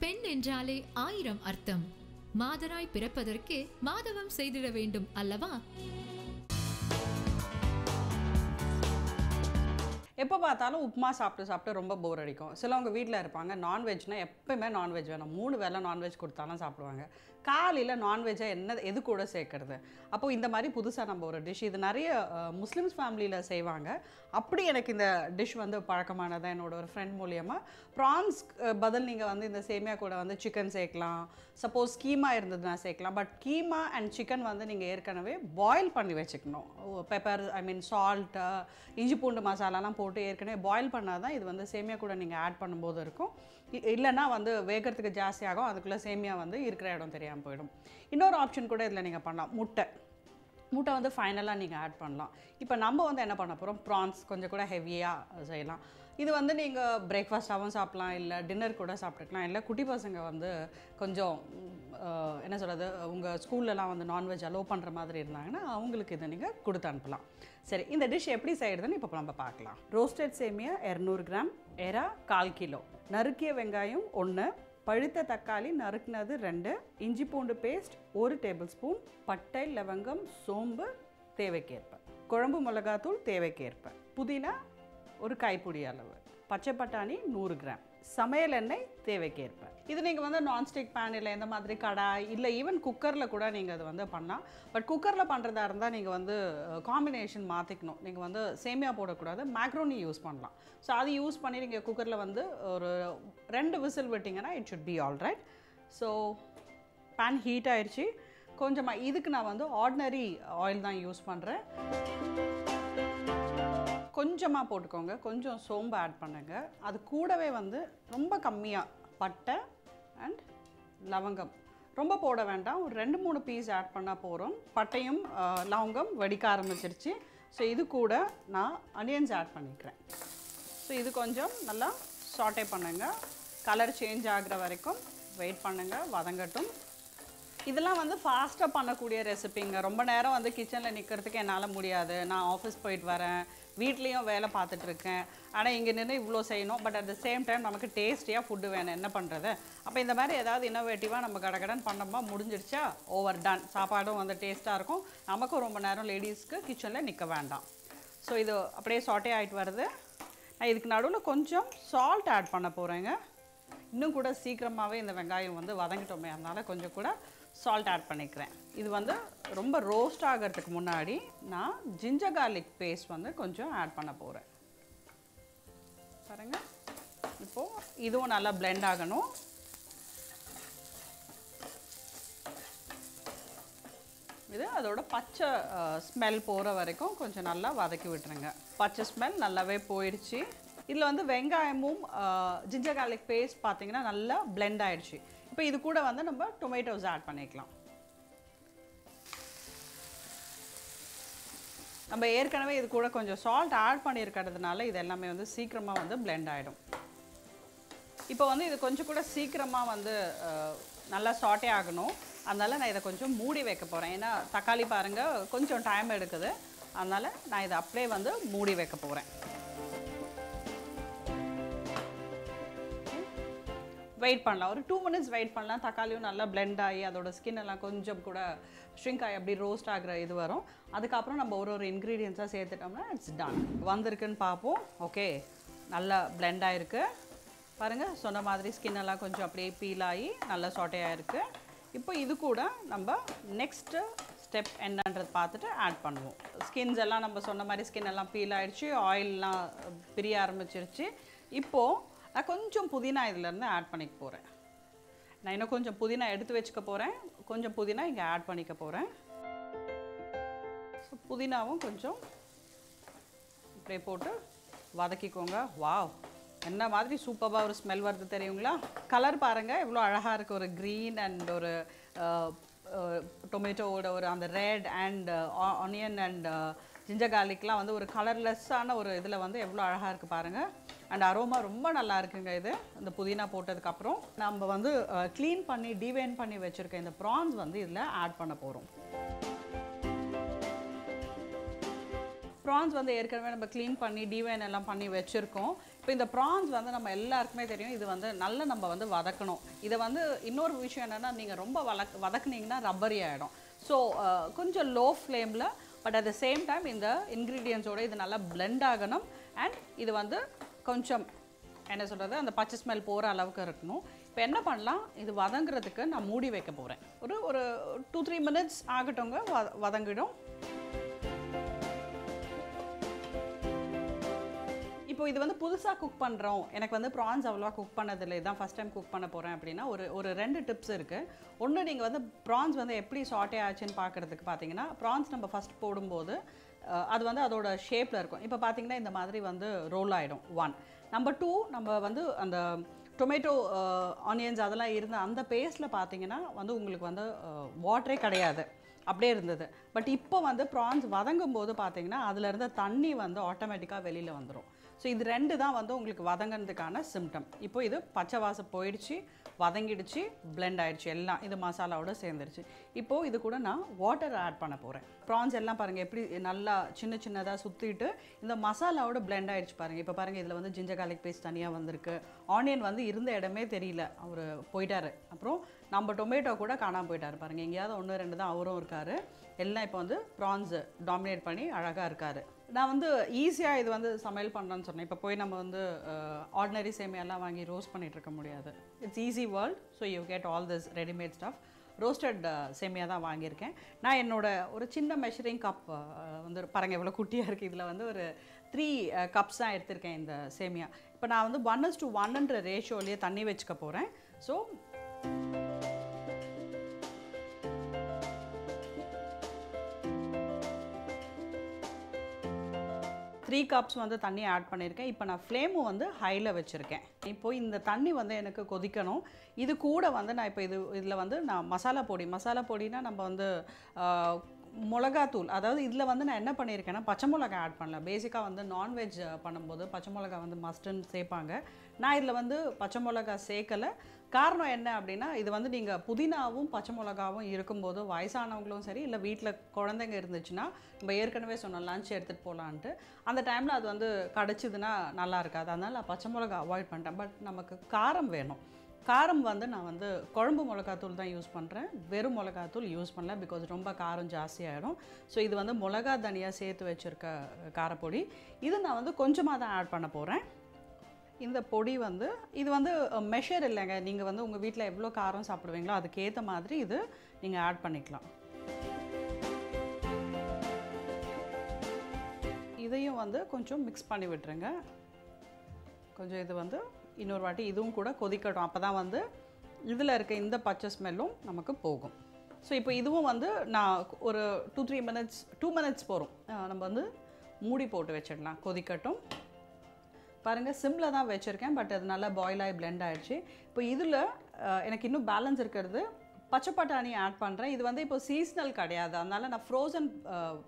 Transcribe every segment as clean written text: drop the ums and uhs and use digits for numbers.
பெண் என்றாலே 1000 அர்த்தம். மாதராய் பிறப்பதற்கே மாதவம் செய்திட வேண்டும் அல்லவா? எப்போ பார்த்தாலும் உப்புமா சாப்பிட்டு ரொம்ப போர் அடிக்கும். சிலவங்க வீட்டில் இருப்பாங்க, நான்வெஜ்னால் எப்போயுமே நான்வெஜ் வேணும், 3 வேளை நான்வெஜ் கொடுத்தாலும் சாப்பிடுவாங்க. காலையில் நான்வெஜ்ஜை எது கூட சேர்க்கறது? அப்போது இந்த மாதிரி புதுசாக நம்ம ஒரு டிஷ், இது நிறைய முஸ்லீம்ஸ் ஃபேமிலியில் செய்வாங்க. அப்படி எனக்கு இந்த டிஷ் வந்து பழக்கமானதான் என்னோட ஒரு ஃப்ரெண்ட் மூலியமாக. ப்ரான்ஸ் பதில் நீங்கள் வந்து இந்த சேமியா கூட வந்து சிக்கன் சேர்க்கலாம், சப்போஸ் கீமா இருந்ததுன்னா சேர்க்கலாம். பட் கீமா அண்ட் சிக்கன் வந்து நீங்கள் ஏற்கனவே பாயில் பண்ணி வச்சுக்கணும். பெப்பர், சால்ட்டு, இஞ்சி பூண்டு மசாலாலாம் போட்டு ஏற்கனவே பாயில் பண்ணால் தான் இது வந்து சேமியா கூட நீங்கள் ஆட் பண்ணும்போது இருக்கும். இல்லைன்னா வந்து வேகிறதுக்கு ஜாஸ்தியாகும், அதுக்குள்ளே சேமியா வந்து இருக்கிற இடம் தெரியாமல் போயிடும். இன்னொரு ஆப்ஷன் கூட இதில் நீங்கள் பண்ணலாம், முட்டை வந்து ஃபைனலாக நீங்கள் ஆட் பண்ணலாம். இப்போ நம்ம வந்து என்ன பண்ண போகிறோம், ப்ரான்ஸ் கொஞ்சம் கூட ஹெவியாக செய்யலாம். இது வந்து நீங்கள் பிரேக்ஃபாஸ்ட்டாகவும் சாப்பிட்லாம், இல்லை டின்னர் கூட சாப்பிட்டுக்கலாம், இல்லை குட்டி பசங்க வந்து கொஞ்சம் என்ன சொல்கிறது, உங்கள் ஸ்கூல்லலாம் வந்து நான்வெஜ் அலோவ் பண்ணுற மாதிரி இருந்தாங்கன்னா அவங்களுக்கு இதை நீங்கள் கொடுத்து அனுப்பலாம். சரி, இந்த டிஷ் எப்படி செய்கிறதுன்னு இப்போ நம்ம பார்க்கலாம். ரோஸ்டட் சேமியா 200 கிராம், எறா 1/4 கிலோ, நறுக்கிய வெங்காயம் 1, பழுத்த தக்காளி நறுக்கினது 2, இஞ்சி பூண்டு பேஸ்ட் 1 டேபிள் ஸ்பூன், பட்டை, லவங்கம், சோம்பு தேவைக்கேற்ப, குழம்பு மிளகாத்தூள் தேவைக்கேற்ப, புதினா ஒரு கைப்பிடி அளவு, பச்சை பட்டாணி 100 கிராம், சமையல் எண்ணெய் தேவைக்கேற்ப. இது நீங்கள் வந்து நான்ஸ்டிக் பேன் இல்லை இந்த மாதிரி கடாய் இல்லை ஈவன் குக்கரில் கூட நீங்கள் அது வந்து பண்ணலாம். பட் குக்கரில் பண்ணுறதா இருந்தால் நீங்கள் வந்து காம்பினேஷன் மாற்றிக்கணும். நீங்கள் வந்து சேமியா போடக்கூடாது, மேக்ரோனி யூஸ் பண்ணலாம். ஸோ அது யூஸ் பண்ணி நீங்கள் குக்கரில் வந்து ஒரு 2 விசில் விட்டிங்கன்னா it should be all right. So pan heat ஆயிடுச்சு. கொஞ்சமாக இதுக்கு நான் வந்து ஆர்டினரி ஆயில் தான் யூஸ் பண்ணுறேன். கொஞ்சமாக போட்டுக்கோங்க, கொஞ்சம் சோம்பு ஆட் பண்ணுங்கள். அது கூடவே வந்து ரொம்ப கம்மியாக பட்டை அண்ட் லவங்கம், ரொம்ப போட வேண்டாம், ஒரு 2-3 பீஸ் ஆட் பண்ணால் போகிறோம். பட்டையும் லவங்கம் வெடிக்க ஆரம்பிச்சிருச்சு. ஸோ இது கூட நான் அனியன்ஸ் ஆட் பண்ணிக்கிறேன். ஸோ இது கொஞ்சம் நல்லா சாட்டே பண்ணுங்கள், கலர் சேஞ்ச் ஆகிற வரைக்கும் வெயிட் பண்ணுங்கள், வதங்கட்டும். இதெல்லாம் வந்து ஃபாஸ்ட்டாக பண்ணக்கூடிய ரெசிபிங்க. ரொம்ப நேரம் வந்து கிச்சனில் நிற்கிறதுக்கு என்னால் முடியாது. நான் ஆஃபீஸ் போயிட்டு வரேன், வீட்லேயும் வேலை பார்த்துட்ருக்கேன். ஆனால் இங்கே நின்று இவ்வளோ செய்யணும். But at the same time நமக்கு டேஸ்டியாக ஃபுட்டு வேணும், என்ன பண்ணுறது? அப்போ இந்த மாதிரி ஏதாவது இன்னோவேட்டிவாக நம்ம கடகடன் பண்ணோமா, முடிஞ்சிடுச்சா, ஓவர் டன். சாப்பாடும் வந்து டேஸ்ட்டாக இருக்கும், நமக்கும் ரொம்ப நேரம் லேடிஸ்க்கு கிச்சனில் நிற்க வேண்டாம். ஸோ இது அப்படியே சாட்டே ஆகிட்டு வருது. நான் இதுக்கு நடுவில் கொஞ்சம் சால்ட் ஆட் பண்ண போகிறேங்க. இன்னும் கூட சீக்கிரமாகவே இந்த வெங்காயம் வந்து வதங்கிட்டோமே, அதனால் கொஞ்சம் கூட சால்ட் ஆட் பண்ணிக்கிறேன். இது வந்து ரொம்ப ரோஸ்ட் ஆகிறதுக்கு முன்னாடி நான் ஜிஞ்சர் கார்லிக் பேஸ்ட் வந்து கொஞ்சம் ஆட் பண்ண போகிறேன். பாருங்கள், இப்போது இதுவும் நல்லா பிளெண்ட் ஆகணும். இது அதோட பச்சை ஸ்மெல் போகிற வரைக்கும் கொஞ்சம் நல்லா வதக்கி விட்டுருங்க. பச்சை ஸ்மெல் நல்லாவே போயிடுச்சு. இதில் வந்து வெங்காயமும் ஜிஞ்சர் கார்லிக் பேஸ்ட் பார்த்திங்கன்னா நல்லா பிளெண்ட் ஆகிடுச்சு. இப்போ இது கூட வந்து நம்ம டொமேட்டோஸ் ஆட் பண்ணிக்கலாம். நம்ம ஏற்கனவே இது கூட கொஞ்சம் சால்ட் ஆட் பண்ணியிருக்கிறதுனால இது எல்லாமே வந்து சீக்கிரமாக வந்து பிளெண்ட் ஆகிடும். இப்போ வந்து இது கொஞ்சம் கூட சீக்கிரமாக வந்து நல்லா சாட்டே ஆகணும். அதனால் நான் இதை கொஞ்சம் மூடி வைக்க போகிறேன். ஏன்னா தக்காளி பாருங்கள் கொஞ்சம் டைம் எடுக்குது, அதனால் நான் இதை அப்படியே வந்து மூடி வைக்க போகிறேன். வெயிட் பண்ணலாம், ஒரு 2 மினிட்ஸ் வெயிட் பண்ணலாம். தக்காளியும் நல்லா பிளெண்ட் ஆகி அதோட ஸ்கின் எல்லாம் கொஞ்சம் கூட ஷ்ரிங்க் ஆகி அப்படி ரோஸ்ட் ஆகிற இது வரும். அதுக்கப்புறம் நம்ம ஒரு இன்க்ரீடியன்ஸாக சேர்த்துட்டோம்னா இட்ஸ் டன். வந்திருக்குன்னு பார்ப்போம். ஓகே, நல்லா பிளெண்ட் ஆகிருக்கு பாருங்கள். சொன்ன மாதிரி ஸ்கின் எல்லாம் கொஞ்சம் அப்படியே பீல் ஆகி நல்லா சாட்டே ஆகிருக்கு. இப்போ இது கூட நம்ம நெக்ஸ்ட்டு ஸ்டெப் என்னன்றது பார்த்துட்டு ஆட் பண்ணுவோம். ஸ்கின்ஸ் எல்லாம் நம்ம சொன்ன மாதிரி ஸ்கின் எல்லாம் பீல் ஆகிடுச்சு, ஆயிலெலாம் பிரிய ஆரம்பிச்சிருச்சு. இப்போது நான் கொஞ்சம் புதினா இதிலேருந்து ஆட் பண்ணிக்க போகிறேன். நான் இன்னும் கொஞ்சம் புதினா எடுத்து வச்சுக்க போகிறேன், கொஞ்சம் புதினா இங்கே ஆட் பண்ணிக்க போகிறேன். ஸோ புதினாவும் கொஞ்சம் இப்படியே போட்டு வதக்கிக்கோங்க. வாவ், என்ன மாதிரி சூப்பராக ஒரு ஸ்மெல் வருது தெரியுங்களா? கலர் பாருங்கள் எவ்வளோ அழகாக இருக்குது. ஒரு க்ரீன் அண்ட் ஒரு டொமேட்டோவோட ஒரு அந்த red and onion and ginger கார்லிக்லாம் வந்து ஒரு கலர்லெஸ்ஸான ஒரு இதில் வந்து எவ்வளோ அழகாக இருக்குது பாருங்கள். அண்ட் அரோமா ரொம்ப நல்லா இருக்குங்க. இது இந்த புதினா போட்டதுக்கப்புறம் நம்ம வந்து க்ளீன் பண்ணி டிவைன் பண்ணி வச்சுருக்க இந்த ப்ரான்ஸ் வந்து இதில் ஆட் பண்ண போகிறோம். ப்ரான்ஸ் வந்து ஏற்கனவே நம்ம க்ளீன் பண்ணி டிவைன் எல்லாம் பண்ணி வச்சுருக்கோம். இப்போ இந்த ப்ரான்ஸ் வந்து நம்ம எல்லாருக்குமே தெரியும், இது வந்து நல்லா நம்ம வந்து வதக்கணும். இதை வந்து இன்னொரு விஷயம் என்னென்னா, நீங்கள் ரொம்ப வதக்குனீங்கன்னா ரப்பரி ஆகிடும். ஸோ கொஞ்சம் லோ ஃப்ளேமில், but at the same time இந்த இன்க்ரீடியன்ஸோடு இது நல்லா பிளெண்ட் ஆகணும். அண்ட் இது வந்து கொஞ்சம் என்ன சொல்கிறது, அந்த பச்சை ஸ்மெல் போகிற அளவுக்கு இருக்கணும். இப்போ என்ன பண்ணலாம், இது வதங்குறதுக்கு நான் மூடி வைக்க போகிறேன். ஒரு 2-3 மினிட்ஸ் ஆகட்டுங்க, வதங்கிடும். இப்போ இது வந்து புதுசாக குக் பண்ணுறோம், எனக்கு வந்து ப்ரான்ஸ் அவ்வளோவா குக் பண்ணதில்லை, இதான் ஃபஸ்ட் டைம் குக் பண்ண போகிறேன் அப்படின்னா ஒரு 2 டிப்ஸ் இருக்குது. ஒன்று, நீங்கள் வந்து ப்ரான்ஸ் வந்து எப்படி சாட்டே ஆச்சுன்னு பார்க்குறதுக்கு பார்த்தீங்கன்னா, ப்ரான்ஸ் நம்ம ஃபஸ்ட் போடும்போது அது வந்து அதோட ஷேப்பில் இருக்கும். இப்போ பார்த்தீங்கன்னா இந்த மாதிரி வந்து ரோல் ஆகிடும். 1. நம்பர் 2, நம்ம வந்து அந்த டொமேட்டோ ஆனியன்ஸ் அதெல்லாம் இருந்த அந்த பேஸ்ட்டில் பார்த்தீங்கன்னா வந்து உங்களுக்கு வந்து வாட்டரே கிடையாது, அப்படியே இருந்தது. பட் இப்போ வந்து ப்ரான்ஸ் வதங்கும் போது பார்த்தீங்கன்னா அதில் இருந்த தண்ணி வந்து ஆட்டோமேட்டிக்காக வெளியில் வந்துடும். ஸோ இது 2 தான் வந்து உங்களுக்கு வதங்கிறதுக்கான சிம்டம். இப்போ இது பச்சை வாசம் போயிடுச்சு, வதங்கிடுச்சு, பிளெண்ட் ஆகிடுச்சு, எல்லாம் இது மசாலாவோட சேர்ந்துருச்சு. இப்போது இது கூட நான் வாட்டர் ஆட் பண்ண போகிறேன். ப்ரான்ஸ் எல்லாம் பாருங்கள் எப்படி நல்லா சின்னதாக சுற்றிட்டு இந்த மசாலாவோட பிளெண்ட் ஆகிடுச்சு பாருங்கள். இப்போ பாருங்கள், இதில் வந்து ஜிஞ்சர் கார்லிக் பேஸ்ட் தனியாக வந்திருக்கு. ஆனியன் வந்து இருந்த இடமே தெரியல, அவர் போயிட்டார். அப்புறம் நம்ம டொமேட்டோ கூட காணாமல் போயிட்டார் பாருங்கள், எங்கேயாவது 1-2 தான் அவரும் இருக்கார். எல்லாம் இப்போ வந்து ப்ரான்ஸு டாமினேட் பண்ணி அழகாக இருக்கார். நான் வந்து ஈஸியாக இது வந்து சமையல் பண்ணுறேன்னு சொன்னேன். இப்போ போய் நம்ம வந்து ஆர்டினரி சேமியாலாம் வாங்கி ரோஸ்ட் பண்ணிகிட்டு இருக்க முடியாது. It's easy world. So you get all this readymade stuff. Roasted சேமியா தான் வாங்கியிருக்கேன். நான் என்னோட ஒரு சின்ன மெஷரிங் கப் வந்து பாருங்கள் எவ்வளோ குட்டியாக இருக்குது. இதில் வந்து ஒரு 3 கப்ஸ் தான் எடுத்திருக்கேன் இந்த சேமியா. இப்போ நான் வந்து 1:1 ரேஷியோலேயே தண்ணி வச்சுக்க போகிறேன். ஸோ 3 கப்ஸ் வந்து தண்ணி ஆட் பண்ணியிருக்கேன். இப்போ நான் ஃப்ளேமும் வந்து ஹையில் வச்சுருக்கேன். இப்போது இந்த தண்ணி வந்து எனக்கு கொதிக்கணும். இது கூட வந்து நான் இப்போ இதில் வந்து நான் மசாலா பொடினா நம்ம வந்து மிளகாத்தூள், அதாவது இதில் வந்து நான் என்ன பண்ணியிருக்கேன்னா பச்சை மிளகா ஆட் பண்ணல. பேசிக்காக வந்து நான்வெஜ் பண்ணும்போது பச்சை மிளகா வந்து மஸ்ட்டுன்னு சேர்ப்பாங்க. நான் இதில் வந்து பச்சை மிளகா சேர்க்கலை. காரணம் என்ன அப்படின்னா, இது வந்து நீங்கள் புதினாவும் பச்சை மிளகாவும் இருக்கும்போது வயசானவங்களும் சரி, இல்லை வீட்டில் குழந்தைங்க இருந்துச்சுன்னா, நம்ம ஏற்கனவே சொன்னோம் லஞ்ச் எடுத்துகிட்டு போகலான்ட்டு, அந்த டைமில் அது வந்து கிடச்சிதுன்னா நல்லா இருக்காது. அதனால் நான் பச்சை மிளகா அவாய்ட் பண்ணிட்டேன். பட் நமக்கு காரம் வேணும். காரம் வந்து நான் வந்து குழம்பு மிளகாத்தூள் தான் யூஸ் பண்ணுறேன், வெறும் மிளகாத்தூள் யூஸ் பண்ணல. பிகாஸ் ரொம்ப காரம் ஜாஸ்தியாகிடும். ஸோ இது வந்து மிளகா தனியாக சேர்த்து வச்சுருக்க காரப்பொடி. இது நான் வந்து கொஞ்சமாக தான் ஆட் பண்ண போகிறேன். இந்த பொடி வந்து இது வந்து மெஷர் இல்லைங்க, நீங்கள் வந்து உங்கள் வீட்டில் எவ்வளோ காரம் சாப்பிடுவீங்களோ அதுக்கேற்ற மாதிரி இது நீங்கள் ஆட் பண்ணிக்கலாம். இதையும் வந்து கொஞ்சம் மிக்ஸ் பண்ணி விட்டுருங்க. கொஞ்சம் இது வந்து இன்னொரு வாட்டி இதுவும் கூட கொதிக்கட்டும். அப்போ தான் வந்து இதில் இருக்க இந்த பச்சை ஸ்மெல்லும் நமக்கு போகும். ஸோ இப்போ இதுவும் வந்து நான் ஒரு 2-3 மினிட்ஸ் 2 மினிட்ஸ் போகிறோம், நம்ம வந்து மூடி போட்டு வச்சிடலாம், கொதிக்கட்டும். பாருங்கள் சிம்மில் தான் வச்சுருக்கேன். பட் அது நல்லா பாயில் ஆகி பிளெண்ட் ஆகிடுச்சு. இப்போ இதில் எனக்கு இன்னும் பேலன்ஸ் இருக்கிறது பச்சை பட்டாணி ஆட் பண்ணுறேன். இது வந்து இப்போ சீஸ்னல் கிடையாது, அதனால் நான் ஃப்ரோசன்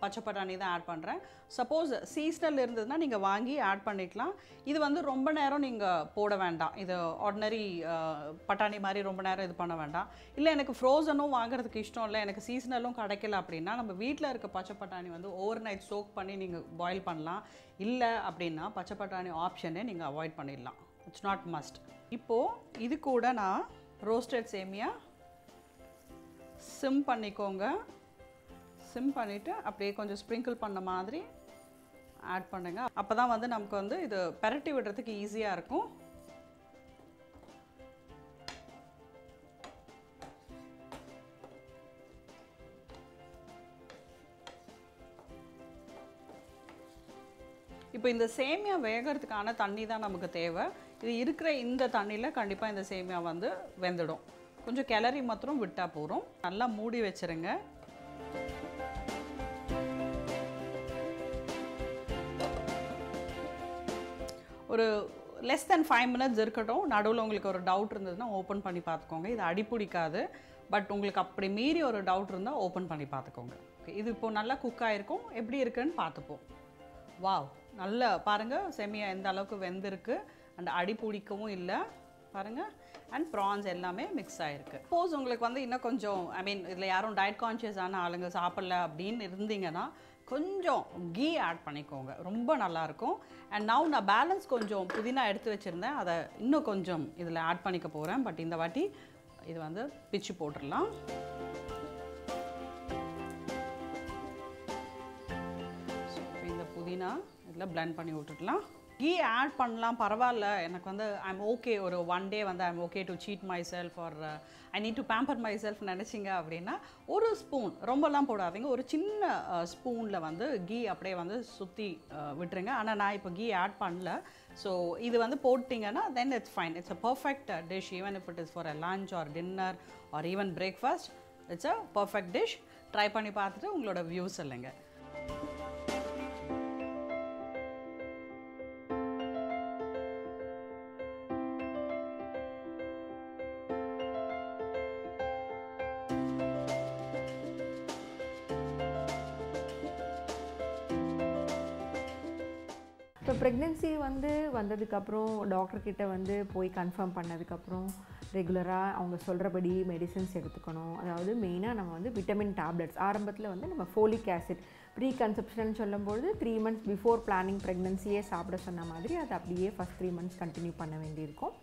பச்சை பட்டாணி தான் ஆட் பண்ணுறேன். சப்போஸ் சீஸ்னல் இருந்ததுன்னா நீங்கள் வாங்கி ஆட் பண்ணிக்கலாம். இது வந்து ரொம்ப நேரம் நீங்கள் போட வேண்டாம். இது ஆர்டினரி பட்டாணி மாதிரி ரொம்ப நேரம் இது பண்ண வேண்டாம். இல்லை எனக்கு ஃப்ரோசனும் வாங்குறதுக்கு இஷ்டம் இல்லை, எனக்கு சீஸ்னலும் கிடைக்கல அப்படின்னா, நம்ம வீட்டில் இருக்க பச்சை பட்டாணி வந்து ஓவர் நைட் சோக் பண்ணி நீங்கள் பாயில் பண்ணலாம். இல்லை அப்படின்னா பச்சை பட்டாணி ஆப்ஷனே நீங்கள் அவாய்ட் பண்ணிடலாம். It's not must. இப்போது இது கூட நான் ரோஸ்டட் சேமியா சிம் பண்ணிக்கோங்க. சிம் பண்ணிவிட்டு அப்படியே கொஞ்சம் ஸ்ப்ரிங்கிள் பண்ண மாதிரி ஆட் பண்ணுங்க. அப்போ தான் வந்து நமக்கு வந்து இது பெரட்டி விடுறதுக்கு ஈஸியாக இருக்கும். இப்போ இந்த சேமியா வேகிறதுக்கான தண்ணி தான் நமக்கு தேவை. இது இருக்கிற இந்த தண்ணியில் கண்டிப்பாக இந்த சேமியா வந்து வெந்துடும். கொஞ்சம் கிளறி மாத்திரம் விட்டால் போகிறோம். நல்லா மூடி வச்சுருங்க. ஒரு லெஸ் தென் 5 மினிட்ஸ் இருக்கட்டும். நடுவில் உங்களுக்கு ஒரு டவுட் இருந்ததுன்னா ஓப்பன் பண்ணி பார்த்துக்கோங்க. இது அடிப்பிடிக்காது. பட் உங்களுக்கு அப்படி மீறி ஒரு டவுட் இருந்தால் ஓப்பன் பண்ணி பார்த்துக்கோங்க. ஓகே, இது இப்போது நல்லா குக் ஆகிருக்கும். எப்படி இருக்குன்னு பார்த்துப்போம். வாவ், நல்லா பாருங்கள் சேமியா எந்த அளவுக்கு வெந்திருக்கு. அண்ட் அடிப்பிடிக்கவும் இல்லை பாருங்கள். அண்ட் ப்ரான்ஸ் எல்லாமே மிக்ஸ் ஆகிருக்கு. சப்போஸ் உங்களுக்கு வந்து இன்னும் கொஞ்சம் இதில் யாரும் டயட் கான்ஷியஸான ஆளுங்க சாப்பிடல அப்படின்னு இருந்தீங்கன்னா, கொஞ்சம் கீ ஆட் பண்ணிக்கோங்க, ரொம்ப நல்லாயிருக்கும். அண்ட் நவ் நான் பேலன்ஸ் கொஞ்சம் புதினா எடுத்து வச்சுருந்தேன், அதை இன்னும் கொஞ்சம் இதில் ஆட் பண்ணிக்க போகிறேன். பட் இந்த வாட்டி இது வந்து பிச்சு போட்டுடலாம். ஸோ இந்த புதினா இதில் பிளெண்ட் பண்ணி விட்டுடலாம். கீ ஆட் பண்ணலாம், பரவாயில்ல, எனக்கு வந்து ஐம் ஓகே, ஒரு 1 டே வந்து I'm okay to cheat myself or I need to pamper myself நினச்சிங்க அப்படின்னா ஒரு ஸ்பூன், ரொம்பலாம் போடாதீங்க, ஒரு சின்ன ஸ்பூனில் வந்து கீ அப்படியே வந்து சுற்றி விட்டுருங்க. ஆனால் நான் இப்போ கீ ஆட் பண்ணல. ஸோ இது வந்து போட்டிங்கன்னா then it's fine. It's a perfect dish, even if it is for a lunch R dinner R even breakfast. It's a perfect dish. Try பண்ணி பார்த்துட்டு உங்களோட வியூஸ் இல்லைங்க. இப்போ ப்ரெக்னென்சி வந்ததுக்கப்புறம் டாக்டர்கிட்ட போய் கன்ஃபார்ம் பண்ணதுக்கப்புறம் ரெகுலராக அவங்க சொல்கிறபடி மெடிசன்ஸ் எடுத்துக்கணும். அதாவது மெயினாக நம்ம விட்டமின் டேப்லெட்ஸ் ஆரம்பத்தில் நம்ம ஃபோலிக் ஆசிட் ப்ரீ கன்செப்ஷன் சொல்லும்போது 3 months பிஃபோர் பிளானிங் ப்ரெக்னென்சியே சாப்பிட சொன்ன மாதிரி அதை அப்படியே ஃபஸ்ட் 3 months கண்டினியூ பண்ண வேண்டியிருக்கும்.